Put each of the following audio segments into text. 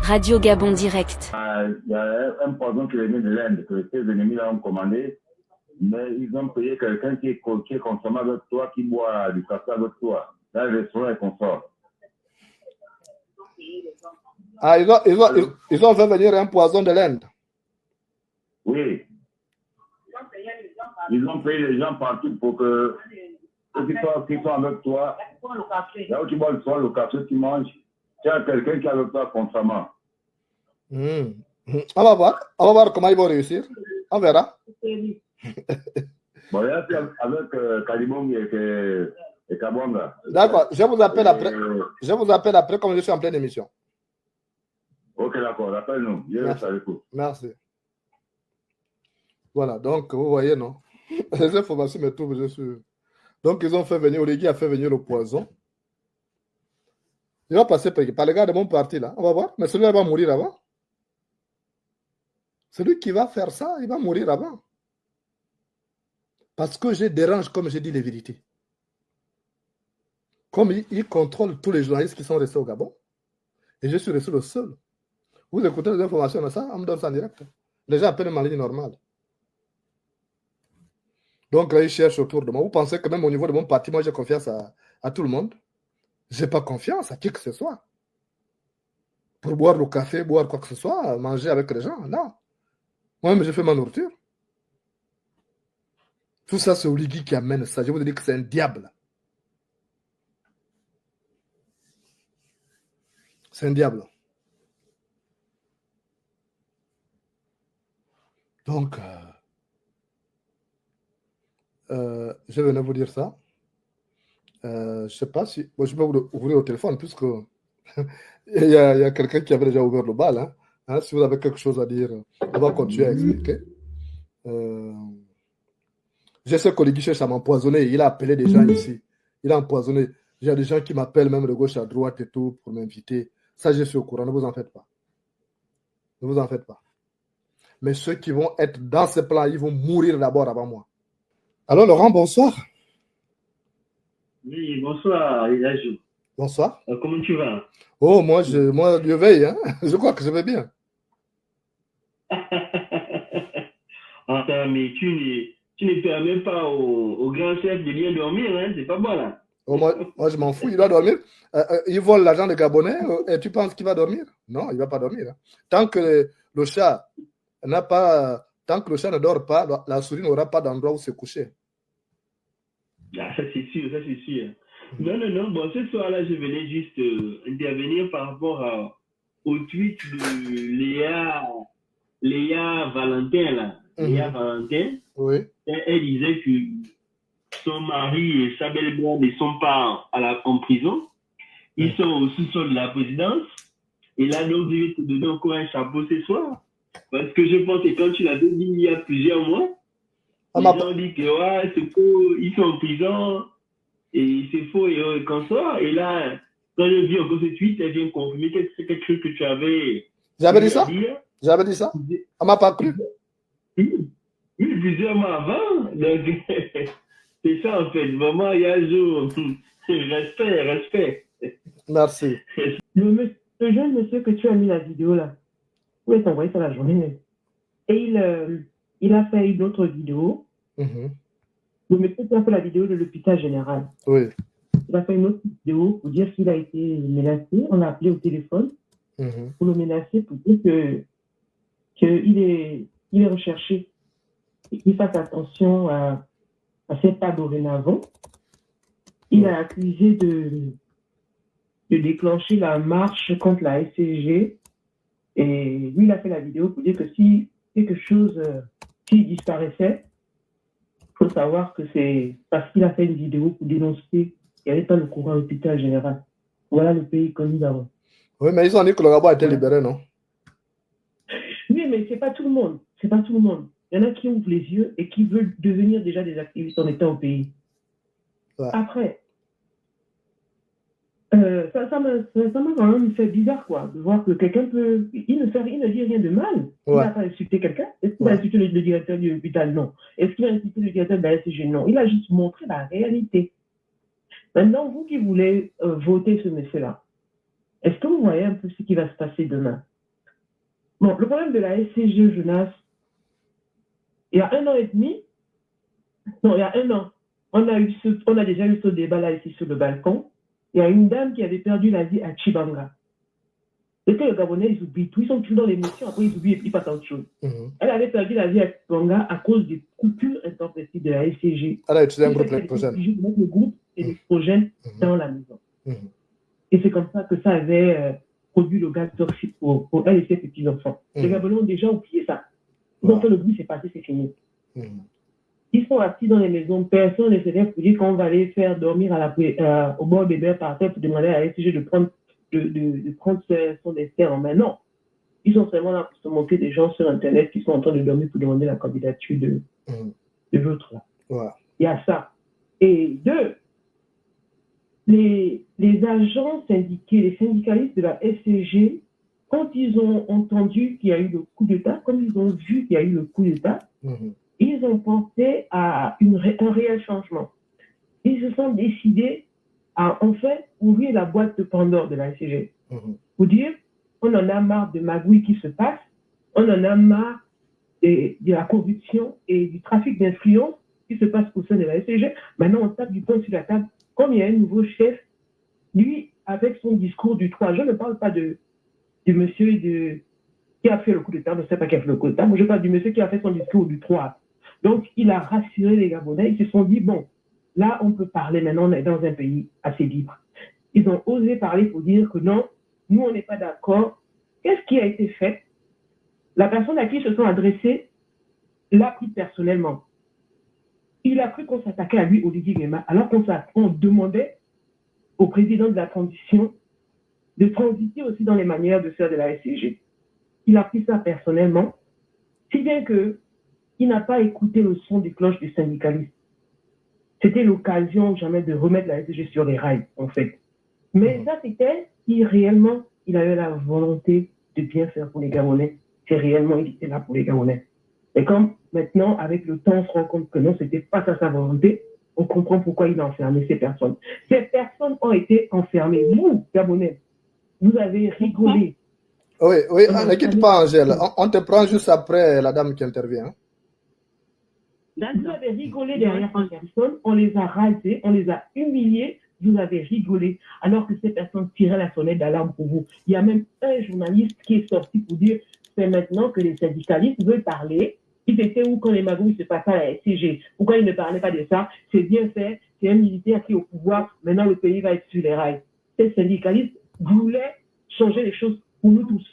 Radio Gabon Direct. Il y a un poison qui vient de l'Inde, que tes ennemis l'ont commandé, mais ils ont payé quelqu'un qui est consommé avec toi, qui boit du café avec toi, dans le restaurant et consort. Ah, ils ont fait venir un poison de l'Inde. Oui. Ils ont payé les gens partout pour que ceux qui sont avec toi, là où tu bois le soir, le café, tu manges, tu as quelqu'un qui est avec toi constamment. On va voir comment ils vont réussir. On verra. Bon, il y a avec Kalibong et Kabonga. D'accord, je vous appelle après. Je vous appelle après comme je suis en pleine émission. Ok, d'accord, appelle-nous. Merci. Voilà, donc vous voyez, non? Les informations me trouvent, je suis. Donc ils ont fait venir, Oligui a fait venir le poison. Il va passer par les gars de mon parti là. On va voir, mais celui-là va mourir avant. Celui qui va faire ça, il va mourir avant. Parce que je dérange, comme j'ai dit, les vérités. Comme il contrôle tous les journalistes qui sont restés au Gabon, et je suis resté le seul. Vous écoutez les informations de ça, on me donne ça en direct. Les gens appellent ma ligne normale. Donc là, ils cherchent autour de moi. Vous pensez que même au niveau de mon parti, moi j'ai confiance à tout le monde? Je n'ai pas confiance à qui que ce soit. Pour boire le café, boire quoi que ce soit, manger avec les gens, non. Moi-même, je fais ma nourriture. Tout ça, c'est Oligui qui amène ça. Je vous dis que c'est un diable. C'est un diable. Donc, je venais vous dire ça. Je ne sais pas si... Bon, je peux vous ouvrir au téléphone, puisque il y a quelqu'un qui avait déjà ouvert le bal. Hein, si vous avez quelque chose à dire, on va continuer à expliquer. Je sais qu'Oligui cherche à m'empoisonner. Il a appelé des gens ici. Il a empoisonné. Il y a des gens qui m'appellent même de gauche à droite et tout pour m'inviter. Ça, je suis au courant. Ne vous en faites pas. Ne vous en faites pas. Mais ceux qui vont être dans ce plan, ils vont mourir d'abord avant moi. Alors, Laurent, bonsoir. Oui, bonsoir, Elajou. Bonsoir. Comment tu vas? Oh, moi, je veille. Hein. Je crois que je vais bien. Attends, mais tu ne permets pas au grand chef de bien dormir, hein? C'est pas bon, là. Oh, moi, je m'en fous, il doit dormir. Il vole l'argent des Gabonais et tu penses qu'il va dormir? Non, il ne va pas dormir. Hein. Tant que le chat ne dort pas, la souris n'aura pas d'endroit où se coucher. Ah, ça c'est sûr, ça c'est sûr. Non. Bon, ce soir-là, je venais juste intervenir par rapport au tweet de Léa Valentin, là. Léa Valentin. Oui. Elle disait que son mari et sa belle-mère ne sont pas en prison. Ils sont au sous-sol de la présidence. Et là, donc, je vais te donner encore un chapeau ce soir. Parce que je pense que quand tu l'as dit il y a plusieurs mois, les gens disent que ouais, c'est faux, ils sont en prison, et c'est faux et consort. Et là, quand je vis encore ce tweet, elle vient confirmer que c'est quelque chose que tu avais. J'avais dit ça? J'avais dit ça? On m'a pas cru? Oui, plusieurs mois avant. Donc, c'est ça en fait. Vraiment, il y a un jour. Respect. Merci. Le jeune monsieur que tu as mis la vidéo là, où est envoyé ça la journée? Et il a fait une autre vidéo. Le monsieur qui a fait la vidéo de l'hôpital général. Oui. Il a fait une autre vidéo pour dire qu'il a été menacé. On l'a appelé au téléphone pour le menacer, pour dire qu'il est recherché. Et qu'il fasse attention à ses pas dorénavant. Il a accusé de déclencher la marche contre la SCG. Et lui, il a fait la vidéo pour dire que si quelque chose qui disparaissait, il faut savoir que c'est parce qu'il a fait une vidéo pour dénoncer qu'il n'y avait pas le courant à l'hôpital général. Voilà le pays que nous avons. Oui, mais ils ont dit que le Gabon a été libéré, non? Oui, mais c'est pas tout le monde. C'est pas tout le monde. Il y en a qui ouvrent les yeux et qui veulent devenir déjà des activistes en étant au pays. Ouais. Après, ça m'a quand même fait bizarre, quoi, de voir que quelqu'un peut... Il ne dit rien de mal. Il n'a pas insulté quelqu'un. Est-ce qu'il a insulté le directeur de l'hôpital? Non. Est-ce qu'il a insulté le directeur de la SCG? Non. Il a juste montré la réalité. Maintenant, vous qui voulez voter ce monsieur-là, est-ce que vous voyez un peu ce qui va se passer demain? Bon, le problème de la SCG Jonas, il y a 1 an et demi, non, il y a 1 an, on a déjà eu ce débat-là ici sur le balcon. Il y a une dame qui avait perdu la vie à Chibanga. Et que les Gabonais, ils oublient tout. Ils sont toujours dans l'émotion, après ils oublient et puis ils passent à autre chose. Elle avait perdu la vie à Chibanga à cause des coupures intempestives de la SCG. Elle a utilisé un groupe électrogène. Le groupe électrogène dans la maison. Et c'est comme ça que ça avait produit le gaz toxique pour elle et ses petits-enfants. Les Gabonais ont déjà oublié ça. Donc le bruit s'est passé, c'est fini. Ils sont assis dans les maisons, personne ne s'est pour dire qu'on va aller faire dormir au bord des mers par terre pour demander à la SCG de prendre son destin en main. Non. Ils sont seulement là pour se moquer des gens sur Internet qui sont en train de dormir pour demander la candidature de l'autre. Il y a ça. Et 2, les agents syndiqués, les syndicalistes de la SCG, quand ils ont entendu qu'il y a eu le coup d'État, comme ils ont vu qu'il y a eu le coup d'État, ils ont pensé à un réel changement. Ils se sont décidés à, en fait, ouvrir la boîte de Pandore de la SCG. Pour dire, on en a marre de magouilles qui se passent, on en a marre de la corruption et du trafic d'influence qui se passe au sein de la SCG. Maintenant, on tape du poing sur la table. Comme il y a un nouveau chef, lui, avec son discours du 3, je ne parle pas du monsieur qui a fait le coup d'État, je ne sais pas qui a fait le coup d'État, moi je parle du monsieur qui a fait son discours du 3. Donc, il a rassuré les Gabonais, ils se sont dit, bon, là, on peut parler maintenant, on est dans un pays assez libre. Ils ont osé parler pour dire que non, nous, on n'est pas d'accord. Qu'est-ce qui a été fait? La personne à qui ils se sont adressés l'a pris personnellement. Il a cru qu'on s'attaquait à lui, Olivier Nguema, alors qu'on demandait au président de la transition de transiter aussi dans les manières de faire de la SCG. Il a pris ça personnellement, si bien qu'il n'a pas écouté le son des cloches des syndicalistes. C'était l'occasion jamais de remettre la SCG sur les rails, en fait. Mais ça, c'était si réellement il avait la volonté de bien faire pour les Gabonais. Si réellement il était là pour les Gabonais. Et comme maintenant, avec le temps, on se rend compte que non, c'était pas ça sa volonté, on comprend pourquoi il a enfermé ces personnes. Ces personnes ont été enfermées. Vous, Gabonais, vous avez rigolé. Oui, ne quitte pas, Angèle. On te prend juste après la dame qui intervient. Vous avez rigolé derrière ces personnes, on les a rasés, on les a humiliés, vous avez rigolé, alors que ces personnes tiraient la sonnette d'alarme pour vous. Il y a même un journaliste qui est sorti pour dire c'est maintenant que les syndicalistes veulent parler. Ils étaient où quand les magouilles se passaient à la SCG? Pourquoi ils ne parlaient pas de ça? C'est bien fait, c'est un militaire qui est au pouvoir, maintenant le pays va être sur les rails. Ces syndicalistes voulaient changer les choses pour nous tous.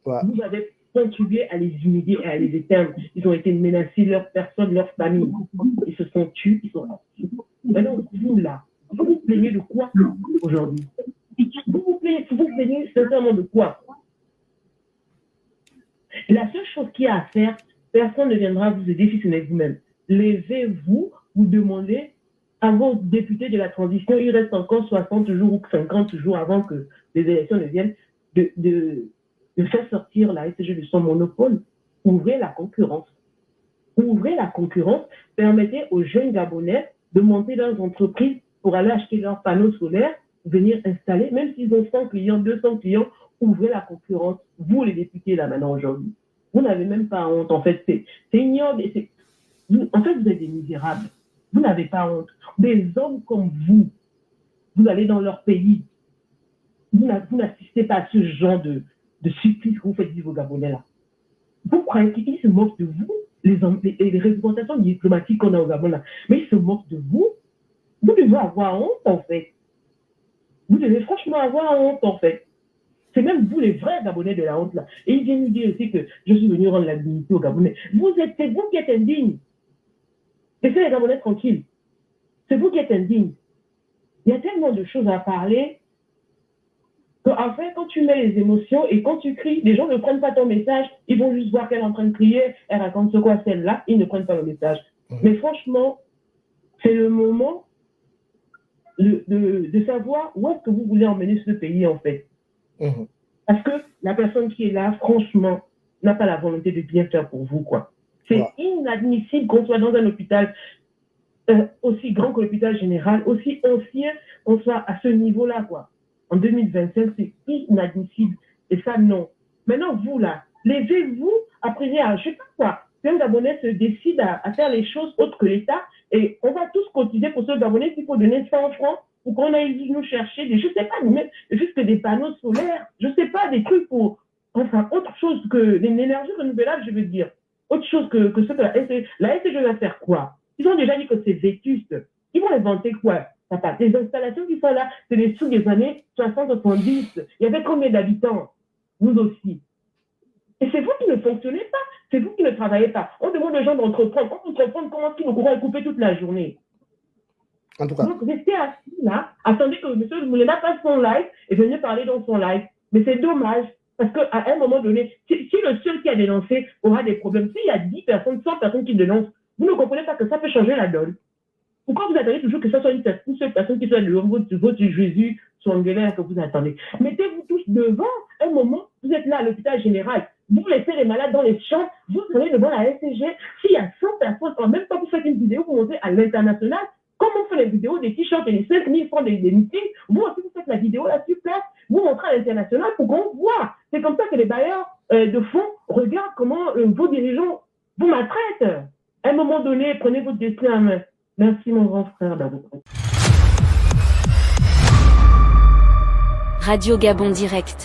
Vous avez contribué à les humilier et à les éteindre. Ils ont été menacés, leurs personnes, leurs familles. Ils se sont tués, ils sont rasés. Maintenant, vous là, vous vous plaignez de quoi aujourd'hui? Vous plaignez sincèrement de quoi? La seule chose qu'il y a à faire, personne ne viendra vous aider si ce n'est vous-même. Levez-vous, vous demandez à vos députés de la transition, il reste encore 60 jours ou 50 jours avant que les élections ne viennent, de faire sortir la SCG de son monopole. Ouvrez la concurrence. Ouvrez la concurrence, permettez aux jeunes Gabonais de monter leurs entreprises pour aller acheter leurs panneaux solaires, venir installer, même s'ils ont 100 clients, 200 clients, ouvrez la concurrence. Vous, les députés, là, maintenant, aujourd'hui, vous n'avez même pas honte. En fait, c'est ignoble. En fait, vous êtes des misérables. Vous n'avez pas honte. Des hommes comme vous allez dans leur pays. Vous n'assistez pas à ce genre de supplice que vous faites vivre aux Gabonais, là. Vous croyez qu'ils se moquent de vous, les représentations diplomatiques qu'on a au Gabon, là. Mais ils se moquent de vous. Vous devez avoir honte, en fait. Vous devez franchement avoir honte, en fait. C'est même vous, les vrais Gabonais de la honte, là. Et ils viennent nous dire aussi que je suis venu rendre la dignité aux Gabonais. C'est vous qui êtes indigne. Laissez les Gabonais tranquilles. C'est vous qui êtes indigne. Il y a tellement de choses à parler qu'en fait, quand tu mets les émotions et quand tu cries, les gens ne prennent pas ton message. Ils vont juste voir qu'elle est en train de crier. Elle raconte ce quoi celle-là. Ils ne prennent pas le message. Mais franchement, c'est le moment de savoir où est-ce que vous voulez emmener ce pays, en fait. Parce que la personne qui est là, franchement, n'a pas la volonté de bien faire pour vous, quoi. C'est inadmissible qu'on soit dans un hôpital aussi grand que l'hôpital général, aussi ancien, qu'on soit à ce niveau-là, quoi. En 2025, c'est inadmissible. Et ça, non. Maintenant, vous, là, levez-vous, apprenez à, je sais pas quoi, plein d'abonnés se décident à faire les choses autres que l'État, et on va tous cotiser pour ceux d'abonnés qu'il faut donner 100 francs pour qu'on aille nous chercher des, je sais pas, mais juste des panneaux solaires, je sais pas, des trucs pour, enfin, autre chose que l'énergie renouvelable, je veux dire. Autre chose que ce que la SCG va faire quoi? Ils ont déjà dit que c'est vétuste. Ils vont inventer quoi? Papa, les installations qui sont là, c'est les sous des années 60-70. Il y avait combien d'habitants? Vous aussi. Et c'est vous qui ne fonctionnez pas. C'est vous qui ne travaillez pas. On demande aux gens d'entreprendre. On entreprendre comment est-ce qu'ils vont couper toute la journée. En tout cas. Donc, restez assis là. Attendez que M. Moulena fasse son live et venez parler dans son live. Mais c'est dommage. Parce qu'à un moment donné, si le seul qui a dénoncé aura des problèmes, s'il y a 10 personnes, 100 personnes qui dénoncent, vous ne comprenez pas que ça peut changer la donne. Pourquoi vous attendez toujours que ce soit une seule personne qui soit le votre Jésus Swangelaire que vous attendez? Mettez-vous tous devant. Un moment, vous êtes là à l'hôpital général. Vous laissez les malades dans les champs. Vous allez devant la SCG. S'il y a 100 personnes, en même temps, vous faites une vidéo, vous montez à l'international. Comme on fait les vidéos des t-shirts et les 5 000 francs des meetings, vous aussi, vous faites la vidéo là sur place. Vous montrez à l'international pour qu'on voit. C'est comme ça que les bailleurs de fonds regardent comment vos dirigeants vous maltraitent. À un moment donné, prenez votre destin en main. Merci, mon grand frère, d'avoir. Radio Gabon Direct.